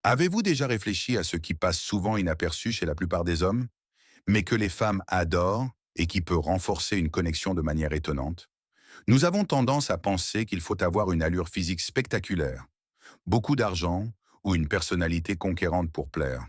Avez-vous déjà réfléchi à ce qui passe souvent inaperçu chez la plupart des hommes, mais que les femmes adorent et qui peut renforcer une connexion de manière étonnante? Nous avons tendance à penser qu'il faut avoir une allure physique spectaculaire, beaucoup d'argent ou une personnalité conquérante pour plaire.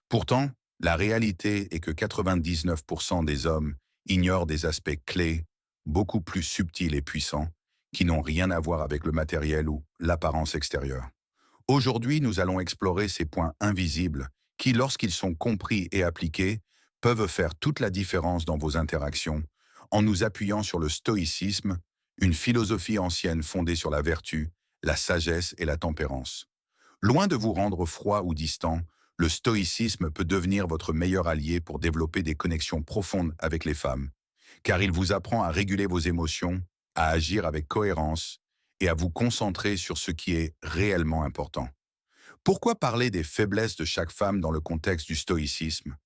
Pourtant, la réalité est que 99% des hommes ignorent des aspects clés, beaucoup plus subtils et puissants, qui n'ont rien à voir avec le matériel ou l'apparence extérieure. Aujourd'hui, nous allons explorer ces points invisibles qui, lorsqu'ils sont compris et appliqués, peuvent faire toute la différence dans vos interactions, en nous appuyant sur le stoïcisme, une philosophie ancienne fondée sur la vertu, la sagesse et la tempérance. Loin de vous rendre froid ou distant, le stoïcisme peut devenir votre meilleur allié pour développer des connexions profondes avec les femmes, car il vous apprend à réguler vos émotions, à agir avec cohérence et à vous concentrer sur ce qui est réellement important. Pourquoi parler des faiblesses de chaque femme dans le contexte du stoïcisme?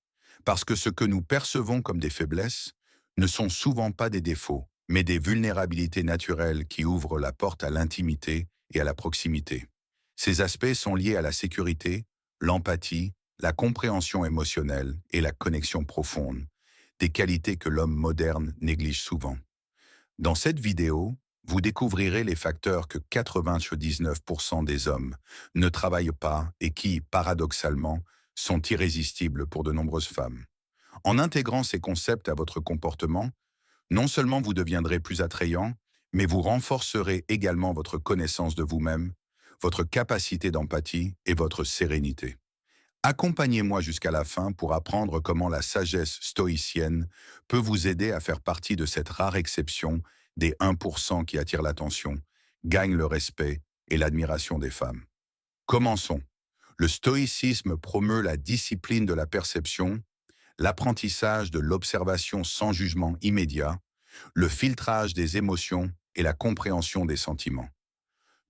Parce que ce que nous percevons comme des faiblesses ne sont souvent pas des défauts, mais des vulnérabilités naturelles qui ouvrent la porte à l'intimité et à la proximité. Ces aspects sont liés à la sécurité, l'empathie, la compréhension émotionnelle et la connexion profonde, des qualités que l'homme moderne néglige souvent. Dans cette vidéo, vous découvrirez les facteurs que 99% des hommes ne travaillent pas et qui, paradoxalement, sont irrésistibles pour de nombreuses femmes. En intégrant ces concepts à votre comportement, non seulement vous deviendrez plus attrayant, mais vous renforcerez également votre connaissance de vous-même, votre capacité d'empathie et votre sérénité. Accompagnez-moi jusqu'à la fin pour apprendre comment la sagesse stoïcienne peut vous aider à faire partie de cette rare exception des 1% qui attirent l'attention, gagnent le respect et l'admiration des femmes. Commençons. Le stoïcisme promeut la discipline de la perception, l'apprentissage de l'observation sans jugement immédiat, le filtrage des émotions et la compréhension des sentiments.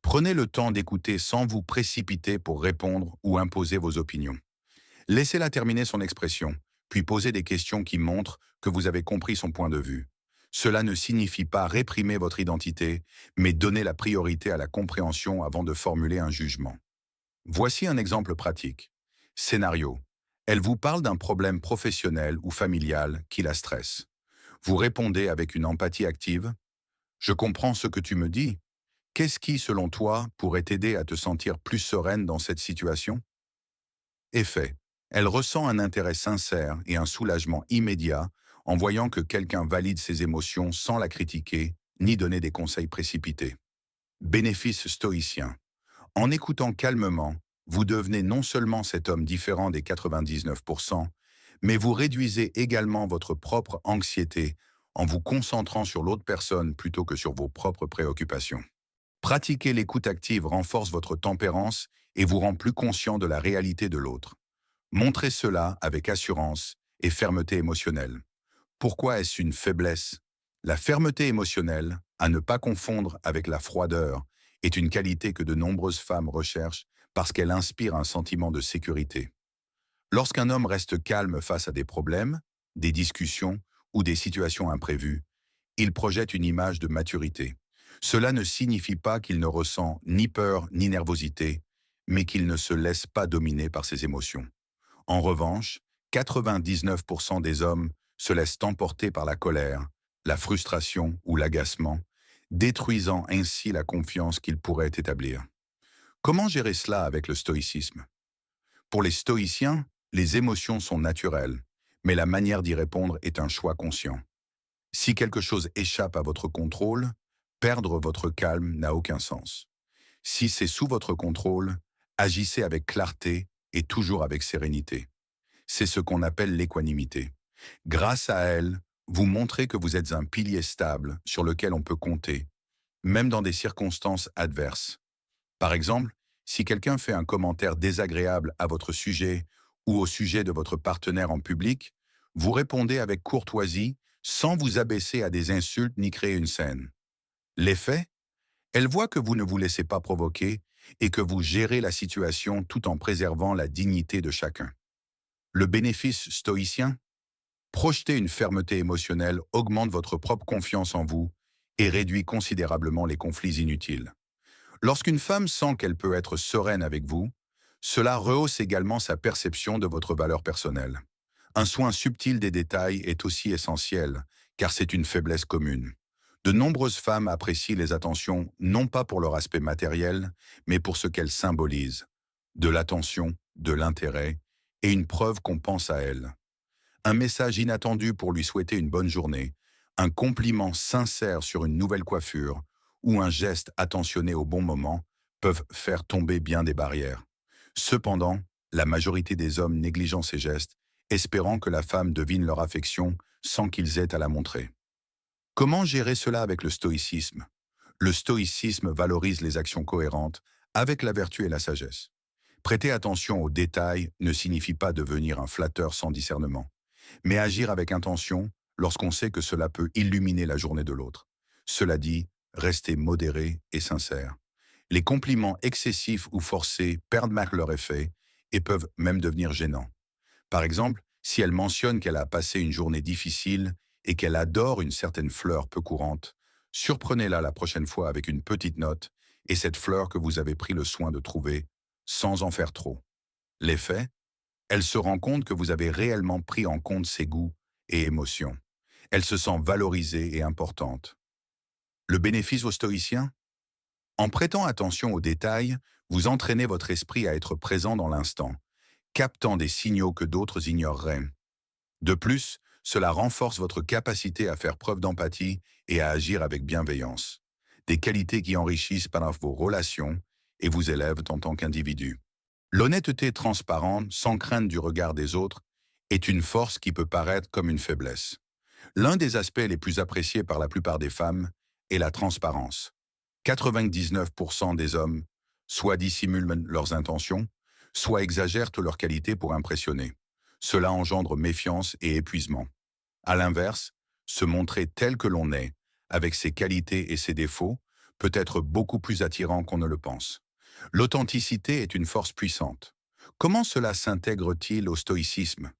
Prenez le temps d'écouter sans vous précipiter pour répondre ou imposer vos opinions. Laissez-la terminer son expression, puis posez des questions qui montrent que vous avez compris son point de vue. Cela ne signifie pas réprimer votre identité, mais donner la priorité à la compréhension avant de formuler un jugement. Voici un exemple pratique. Scénario. Elle vous parle d'un problème professionnel ou familial qui la stresse. Vous répondez avec une empathie active. Je comprends ce que tu me dis. Qu'est-ce qui, selon toi, pourrait t'aider à te sentir plus sereine dans cette situation? Effet. Elle ressent un intérêt sincère et un soulagement immédiat en voyant que quelqu'un valide ses émotions sans la critiquer ni donner des conseils précipités. Bénéfice stoïcien. En écoutant calmement, vous devenez non seulement cet homme différent des 99%, mais vous réduisez également votre propre anxiété en vous concentrant sur l'autre personne plutôt que sur vos propres préoccupations. Pratiquer l'écoute active renforce votre tempérance et vous rend plus conscient de la réalité de l'autre. Montrez cela avec assurance et fermeté émotionnelle. Pourquoi est-ce une faiblesse? La fermeté émotionnelle, à ne pas confondre avec la froideur, est une qualité que de nombreuses femmes recherchent parce qu'elle inspire un sentiment de sécurité. Lorsqu'un homme reste calme face à des problèmes, des discussions ou des situations imprévues, il projette une image de maturité. Cela ne signifie pas qu'il ne ressent ni peur ni nervosité, mais qu'il ne se laisse pas dominer par ses émotions. En revanche, 99% des hommes se laissent emporter par la colère, la frustration ou l'agacement, détruisant ainsi la confiance qu'ils pourraient établir. Comment gérer cela avec le stoïcisme? Pour les stoïciens, les émotions sont naturelles, mais la manière d'y répondre est un choix conscient. Si quelque chose échappe à votre contrôle, perdre votre calme n'a aucun sens. Si c'est sous votre contrôle, agissez avec clarté et toujours avec sérénité. C'est ce qu'on appelle l'équanimité. Grâce à elle, vous montrez que vous êtes un pilier stable sur lequel on peut compter, même dans des circonstances adverses. Par exemple, si quelqu'un fait un commentaire désagréable à votre sujet ou au sujet de votre partenaire en public, vous répondez avec courtoisie sans vous abaisser à des insultes ni créer une scène. L'effet? Elle voit que vous ne vous laissez pas provoquer et que vous gérez la situation tout en préservant la dignité de chacun. Le bénéfice stoïcien? Projeter une fermeté émotionnelle augmente votre propre confiance en vous et réduit considérablement les conflits inutiles. Lorsqu'une femme sent qu'elle peut être sereine avec vous, Cela rehausse également sa perception de votre valeur personnelle. Un soin subtil des détails est aussi essentiel, car c'est une faiblesse commune. De nombreuses femmes apprécient les attentions non pas pour leur aspect matériel, mais pour ce qu'elles symbolisent. De l'attention, de l'intérêt, et une preuve qu'on pense à elles. Un message inattendu pour lui souhaiter une bonne journée, un compliment sincère sur une nouvelle coiffure, ou un geste attentionné au bon moment peuvent faire tomber bien des barrières. Cependant, la majorité des hommes négligent ces gestes, espérant que la femme devine leur affection sans qu'ils aient à la montrer. Comment gérer cela avec le stoïcisme? Le stoïcisme valorise les actions cohérentes avec la vertu et la sagesse. Prêter attention aux détails ne signifie pas devenir un flatteur sans discernement, mais agir avec intention lorsqu'on sait que cela peut illuminer la journée de l'autre. Cela dit, rester modéré et sincère. Les compliments excessifs ou forcés perdent mal leur effet et peuvent même devenir gênants. Par exemple, si elle mentionne qu'elle a passé une journée difficile et qu'elle adore une certaine fleur peu courante, surprenez-la la prochaine fois avec une petite note et cette fleur que vous avez pris le soin de trouver sans en faire trop. L'effet? Elle se rend compte que vous avez réellement pris en compte ses goûts et émotions. Elle se sent valorisée et importante. Le bénéfice aux stoïciens? En prêtant attention aux détails, vous entraînez votre esprit à être présent dans l'instant, captant des signaux que d'autres ignoreraient. De plus, cela renforce votre capacité à faire preuve d'empathie et à agir avec bienveillance. Des qualités qui enrichissent par vos relations et vous élèvent en tant qu'individu. L'honnêteté transparente, sans crainte du regard des autres, est une force qui peut paraître comme une faiblesse. L'un des aspects les plus appréciés par la plupart des femmes est la transparence. 99% des hommes soit dissimulent leurs intentions, soit exagèrent leurs qualités pour impressionner. Cela engendre méfiance et épuisement. À l'inverse, se montrer tel que l'on est, avec ses qualités et ses défauts, peut être beaucoup plus attirant qu'on ne le pense. L'authenticité est une force puissante. Comment cela s'intègre-t-il au stoïcisme?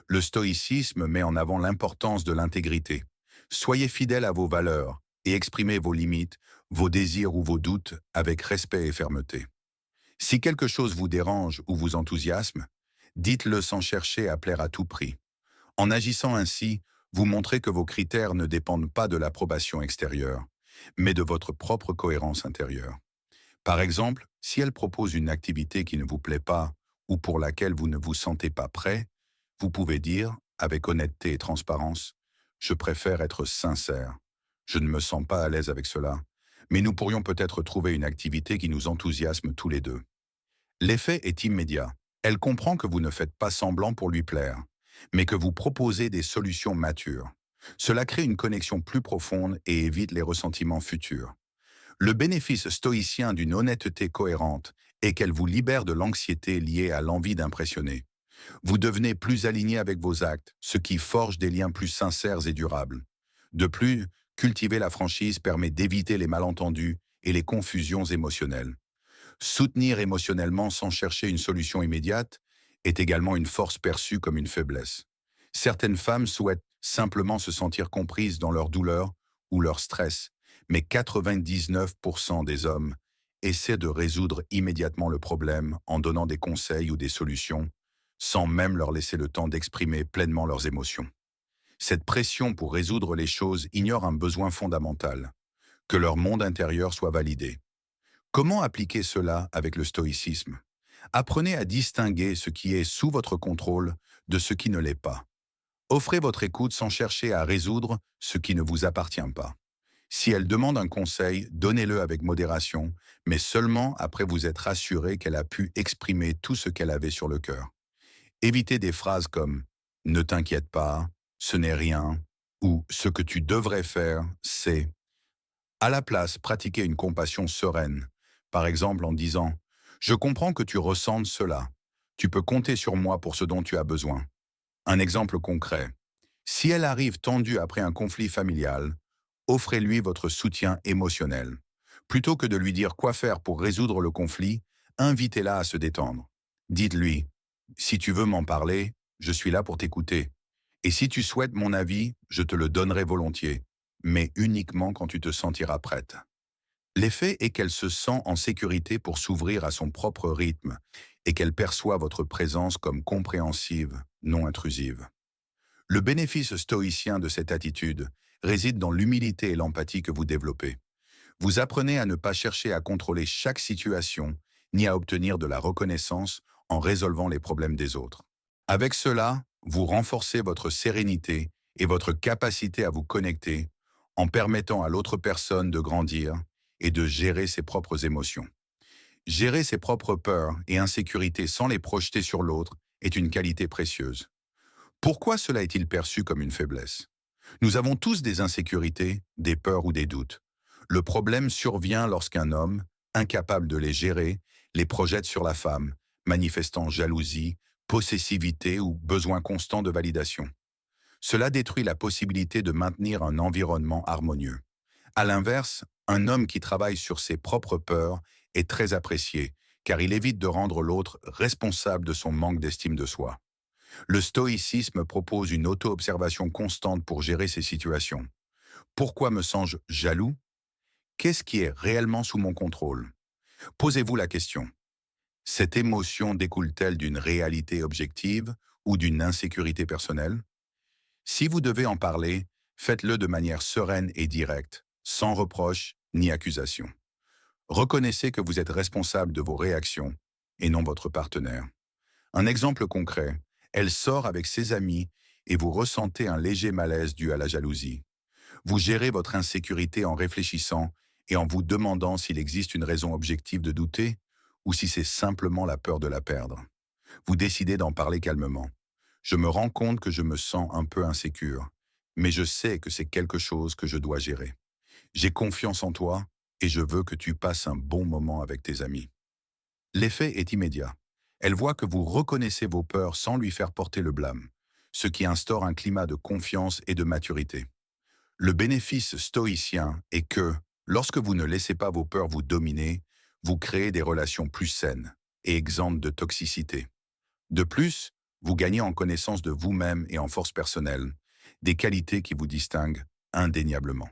Le stoïcisme met en avant l'importance de l'intégrité. Soyez fidèle à vos valeurs et exprimez vos limites, vos désirs ou vos doutes avec respect et fermeté. Si quelque chose vous dérange ou vous enthousiasme, dites-le sans chercher à plaire à tout prix. En agissant ainsi, vous montrez que vos critères ne dépendent pas de l'approbation extérieure, mais de votre propre cohérence intérieure. Par exemple, si elle propose une activité qui ne vous plaît pas ou pour laquelle vous ne vous sentez pas prêt, vous pouvez dire, avec honnêteté et transparence, « Je préfère être sincère. Je ne me sens pas à l'aise avec cela, mais nous pourrions peut-être trouver une activité qui nous enthousiasme tous les deux. » L'effet est immédiat. Elle comprend que vous ne faites pas semblant pour lui plaire, mais que vous proposez des solutions matures. Cela crée une connexion plus profonde et évite les ressentiments futurs. Le bénéfice stoïcien d'une honnêteté cohérente est qu'elle vous libère de l'anxiété liée à l'envie d'impressionner. Vous devenez plus aligné avec vos actes, ce qui forge des liens plus sincères et durables. De plus, cultiver la franchise permet d'éviter les malentendus et les confusions émotionnelles. Soutenir émotionnellement sans chercher une solution immédiate est également une force perçue comme une faiblesse. Certaines femmes souhaitent simplement se sentir comprises dans leur douleur ou leur stress, mais 99% des hommes essaient de résoudre immédiatement le problème en donnant des conseils ou des solutions, sans même leur laisser le temps d'exprimer pleinement leurs émotions. Cette pression pour résoudre les choses ignore un besoin fondamental, que leur monde intérieur soit validé. Comment appliquer cela avec le stoïcisme? Apprenez à distinguer ce qui est sous votre contrôle de ce qui ne l'est pas. Offrez votre écoute sans chercher à résoudre ce qui ne vous appartient pas. Si elle demande un conseil, donnez-le avec modération, mais seulement après vous être assuré qu'elle a pu exprimer tout ce qu'elle avait sur le cœur. Évitez des phrases comme « ne t'inquiète pas »,« ce n'est rien » ou « ce que tu devrais faire, c'est ». À la place, pratiquez une compassion sereine, par exemple en disant « Je comprends que tu ressentes cela. Tu peux compter sur moi pour ce dont tu as besoin. » Un exemple concret. Si elle arrive tendue après un conflit familial, offrez-lui votre soutien émotionnel. Plutôt que de lui dire quoi faire pour résoudre le conflit, invitez-la à se détendre. Dites-lui « Si tu veux m'en parler, je suis là pour t'écouter. Et si tu souhaites mon avis, je te le donnerai volontiers, mais uniquement quand tu te sentiras prête. » L'effet est qu'elle se sent en sécurité pour s'ouvrir à son propre rythme et qu'elle perçoit votre présence comme compréhensive, non intrusive. Le bénéfice stoïcien de cette attitude réside dans l'humilité et l'empathie que vous développez. Vous apprenez à ne pas chercher à contrôler chaque situation, ni à obtenir de la reconnaissance en résolvant les problèmes des autres. Avec cela, vous renforcez votre sérénité et votre capacité à vous connecter en permettant à l'autre personne de grandir et de gérer ses propres émotions. Gérer ses propres peurs et insécurités sans les projeter sur l'autre est une qualité précieuse. Pourquoi cela est-il perçu comme une faiblesse? Nous avons tous des insécurités, des peurs ou des doutes. Le problème survient lorsqu'un homme, incapable de les gérer, les projette sur la femme, manifestant jalousie, possessivité ou besoin constant de validation. Cela détruit la possibilité de maintenir un environnement harmonieux. À l'inverse, un homme qui travaille sur ses propres peurs est très apprécié, car il évite de rendre l'autre responsable de son manque d'estime de soi. Le stoïcisme propose une auto-observation constante pour gérer ces situations. Pourquoi me sens-je jaloux? Qu'est-ce qui est réellement sous mon contrôle? Posez-vous la question. Cette émotion découle-t-elle d'une réalité objective ou d'une insécurité personnelle? Si vous devez en parler, faites-le de manière sereine et directe, sans reproche ni accusation. Reconnaissez que vous êtes responsable de vos réactions et non votre partenaire. Un exemple concret, elle sort avec ses amis et vous ressentez un léger malaise dû à la jalousie. Vous gérez votre insécurité en réfléchissant et en vous demandant s'il existe une raison objective de douter ou si c'est simplement la peur de la perdre. Vous décidez d'en parler calmement. Je me rends compte que je me sens un peu insécure, mais je sais que c'est quelque chose que je dois gérer. J'ai confiance en toi et je veux que tu passes un bon moment avec tes amis. L'effet est immédiat. Elle voit que vous reconnaissez vos peurs sans lui faire porter le blâme, ce qui instaure un climat de confiance et de maturité. Le bénéfice stoïcien est que, lorsque vous ne laissez pas vos peurs vous dominer, vous créez des relations plus saines et exemptes de toxicité. De plus, vous gagnez en connaissance de vous-même et en force personnelle, des qualités qui vous distinguent indéniablement.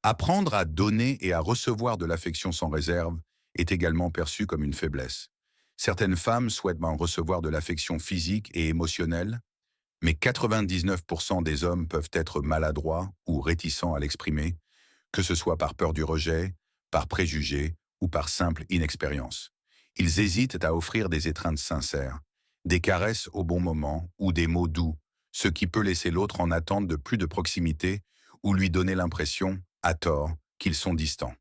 Apprendre à donner et à recevoir de l'affection sans réserve est également perçu comme une faiblesse. Certaines femmes souhaitent en recevoir de l'affection physique et émotionnelle, mais 99% des hommes peuvent être maladroits ou réticents à l'exprimer, que ce soit par peur du rejet, par préjugé ou par simple inexpérience. Ils hésitent à offrir des étreintes sincères, des caresses au bon moment ou des mots doux, ce qui peut laisser l'autre en attente de plus de proximité ou lui donner l'impression, à tort, qu'ils sont distants.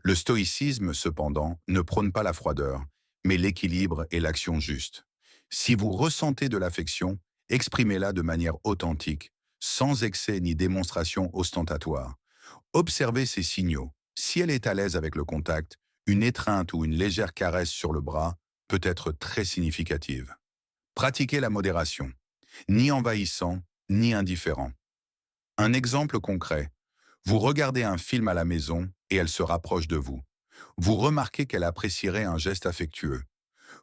Le stoïcisme, cependant, ne prône pas la froideur, mais l'équilibre et l'action juste. Si vous ressentez de l'affection, exprimez-la de manière authentique, sans excès ni démonstration ostentatoire. Observez ces signaux. Si elle est à l'aise avec le contact, une étreinte ou une légère caresse sur le bras peut être très significative. Pratiquez la modération, ni envahissant, ni indifférent. Un exemple concret. Vous regardez un film à la maison et elle se rapproche de vous. Vous remarquez qu'elle apprécierait un geste affectueux.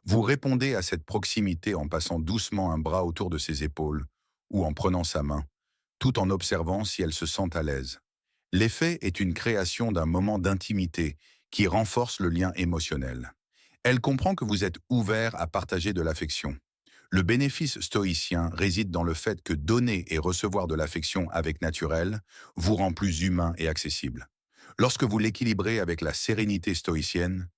Vous répondez à cette proximité en passant doucement un bras autour de ses épaules ou en prenant sa main, tout en observant si elle se sent à l'aise. L'effet est une création d'un moment d'intimité qui renforce le lien émotionnel. Elle comprend que vous êtes ouvert à partager de l'affection. Le bénéfice stoïcien réside dans le fait que donner et recevoir de l'affection avec naturel vous rend plus humain et accessible. Lorsque vous l'équilibrez avec la sérénité stoïcienne,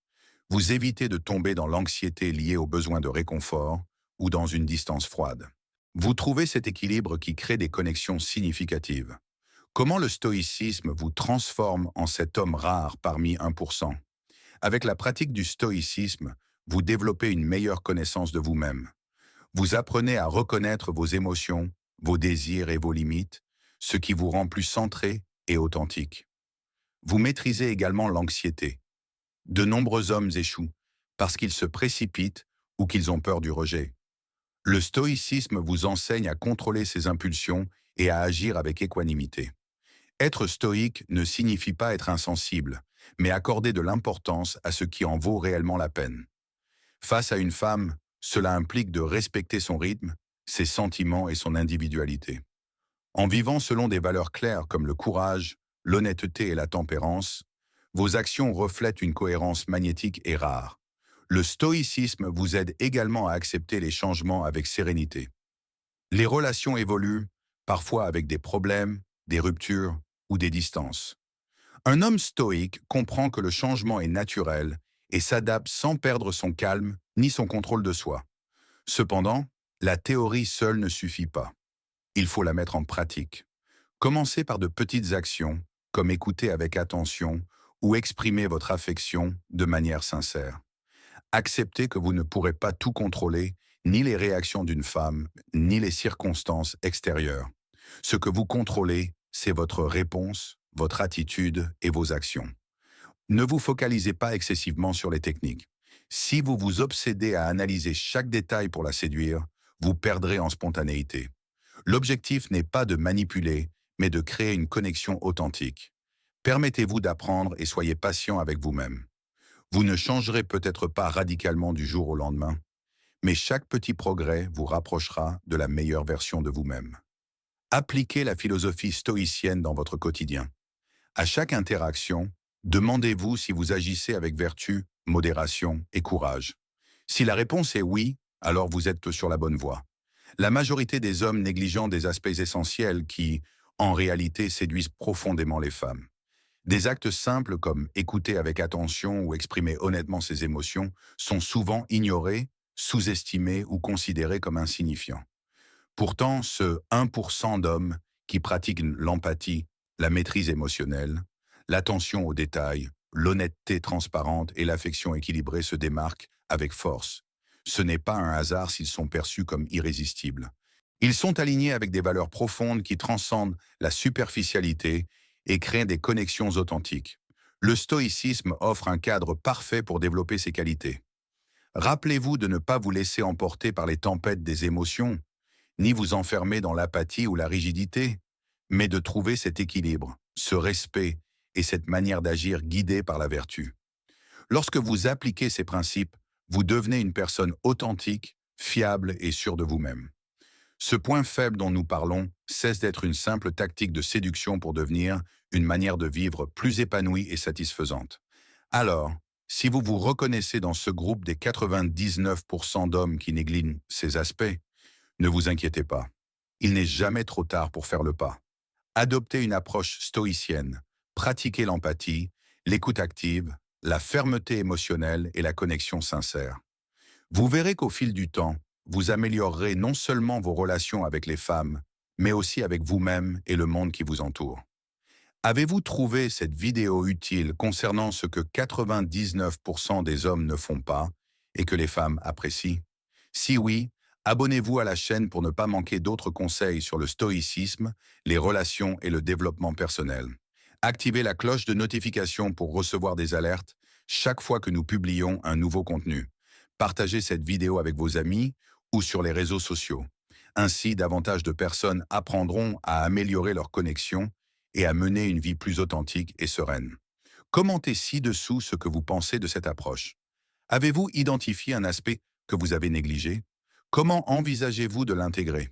vous évitez de tomber dans l'anxiété liée au besoin de réconfort ou dans une distance froide. Vous trouvez cet équilibre qui crée des connexions significatives. Comment le stoïcisme vous transforme en cet homme rare parmi 1%? Avec la pratique du stoïcisme, vous développez une meilleure connaissance de vous-même. Vous apprenez à reconnaître vos émotions, vos désirs et vos limites, ce qui vous rend plus centré et authentique. Vous maîtrisez également l'anxiété. De nombreux hommes échouent parce qu'ils se précipitent ou qu'ils ont peur du rejet. Le stoïcisme vous enseigne à contrôler ces impulsions et à agir avec équanimité. Être stoïque ne signifie pas être insensible, mais accorder de l'importance à ce qui en vaut réellement la peine. Face à une femme, cela implique de respecter son rythme, ses sentiments et son individualité. En vivant selon des valeurs claires comme le courage, l'honnêteté et la tempérance, Vos actions reflètent une cohérence magnétique et rare. Le stoïcisme vous aide également à accepter les changements avec sérénité. Les relations évoluent, parfois avec des problèmes, des ruptures ou des distances. Un homme stoïque comprend que le changement est naturel et s'adapte sans perdre son calme ni son contrôle de soi. Cependant, la théorie seule ne suffit pas. Il faut la mettre en pratique. Commencez par de petites actions, comme écouter avec attention ou exprimer votre affection de manière sincère. Acceptez que vous ne pourrez pas tout contrôler, ni les réactions d'une femme, ni les circonstances extérieures. Ce que vous contrôlez, c'est votre réponse, votre attitude et vos actions. Ne vous focalisez pas excessivement sur les techniques. Si vous vous obsédez à analyser chaque détail pour la séduire, vous perdrez en spontanéité. L'objectif n'est pas de manipuler, mais de créer une connexion authentique. Permettez-vous d'apprendre et soyez patient avec vous-même. Vous ne changerez peut-être pas radicalement du jour au lendemain, mais chaque petit progrès vous rapprochera de la meilleure version de vous-même. Appliquez la philosophie stoïcienne dans votre quotidien. À chaque interaction, demandez-vous si vous agissez avec vertu, modération et courage. Si la réponse est oui, alors vous êtes sur la bonne voie. La majorité des hommes négligeant des aspects essentiels qui, en réalité, séduisent profondément les femmes. Des actes simples comme écouter avec attention ou exprimer honnêtement ses émotions sont souvent ignorés, sous-estimés ou considérés comme insignifiants. Pourtant, ce 1% d'hommes qui pratiquent l'empathie, la maîtrise émotionnelle, l'attention aux détails, l'honnêteté transparente et l'affection équilibrée se démarquent avec force. Ce n'est pas un hasard s'ils sont perçus comme irrésistibles. Ils sont alignés avec des valeurs profondes qui transcendent la superficialité et créent des connexions authentiques. Le stoïcisme offre un cadre parfait pour développer ces qualités. Rappelez-vous de ne pas vous laisser emporter par les tempêtes des émotions, ni vous enfermer dans l'apathie ou la rigidité, mais de trouver cet équilibre, ce respect et cette manière d'agir guidée par la vertu. Lorsque vous appliquez ces principes, vous devenez une personne authentique, fiable et sûre de vous-même. Ce point faible dont nous parlons cesse d'être une simple tactique de séduction pour devenir une manière de vivre plus épanouie et satisfaisante. Alors, si vous vous reconnaissez dans ce groupe des 99% d'hommes qui négligent ces aspects, ne vous inquiétez pas. Il n'est jamais trop tard pour faire le pas. Adoptez une approche stoïcienne, pratiquez l'empathie, l'écoute active, la fermeté émotionnelle et la connexion sincère. Vous verrez qu'au fil du temps, vous améliorerez non seulement vos relations avec les femmes, mais aussi avec vous-même et le monde qui vous entoure. Avez-vous trouvé cette vidéo utile concernant ce que 99% des hommes ne font pas et que les femmes apprécient? Si oui, abonnez-vous à la chaîne pour ne pas manquer d'autres conseils sur le stoïcisme, les relations et le développement personnel. Activez la cloche de notification pour recevoir des alertes chaque fois que nous publions un nouveau contenu. Partagez cette vidéo avec vos amis ou sur les réseaux sociaux. Ainsi, davantage de personnes apprendront à améliorer leur connexion et à mener une vie plus authentique et sereine. Commentez ci-dessous ce que vous pensez de cette approche. Avez-vous identifié un aspect que vous avez négligé? Comment envisagez-vous de l'intégrer?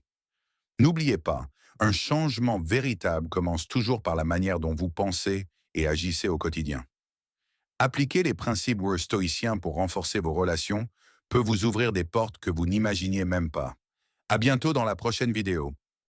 N'oubliez pas, un changement véritable commence toujours par la manière dont vous pensez et agissez au quotidien. Appliquer les principes stoïciens pour renforcer vos relations peut vous ouvrir des portes que vous n'imaginiez même pas. À bientôt dans la prochaine vidéo.